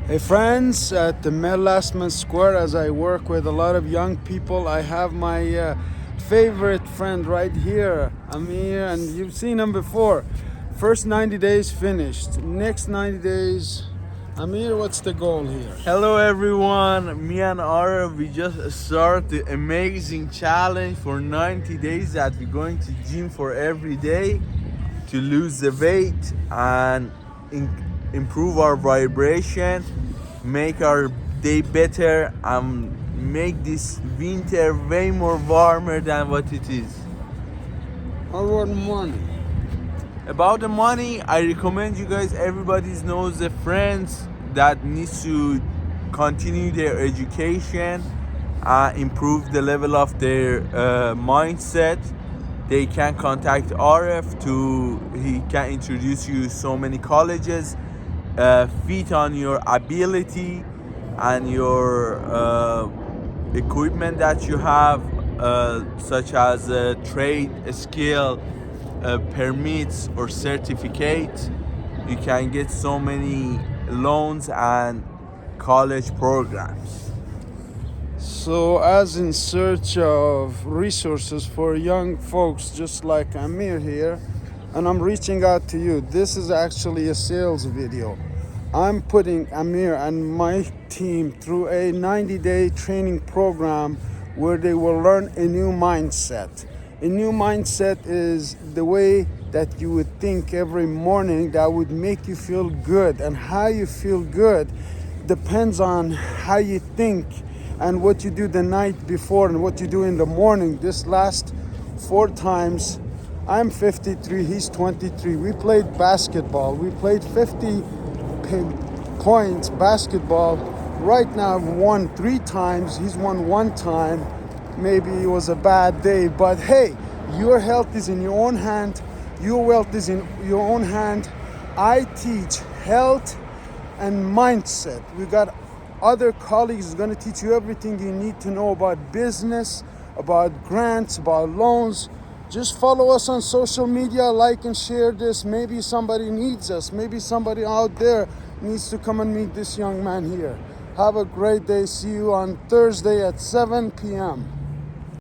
Hey friends, at the Lastman Square, as I work with a lot of young people, I have my favorite friend right here, Amir, and you've seen him before. First 90 days finished. Next 90 days, Amir, what's the goal here? Hello everyone, me and Arif, we just started the amazing challenge for 90 days that we're going to gym for every day to lose the weight and improve our vibration, make our day better, and make this winter way more warmer than what it is. How about money? About the money, I recommend you guys, everybody knows the friends that needs to continue their education, improve the level of their mindset. They can contact Arif he can introduce you so many colleges, fit on your ability and your equipment that you have, such as trade skill, permits or certificates. You can get so many loans and college programs. So, as in search of resources for young folks just like Amir here, and I'm reaching out to you. This is actually a sales video. I'm putting Amir and my team through a 90-day training program where they will learn a new mindset. A new mindset is the way that you would think every morning that would make you feel good. And how you feel good depends on how you think and what you do the night before and what you do in the morning. This last 4 times, I'm 53, he's 23. We played basketball. We played 50 points basketball. Right now, I've won 3 times. He's won 1 time. Maybe it was a bad day, but hey, your health is in your own hand. Your wealth is in your own hand. I teach health and mindset. We got other colleagues going to teach you everything you need to know about business, about grants, about loans. Just follow us on social media, like and share this. Maybe somebody needs us. Maybe somebody out there needs to come and meet this young man here. Have a great day. See you on Thursday at 7 p.m.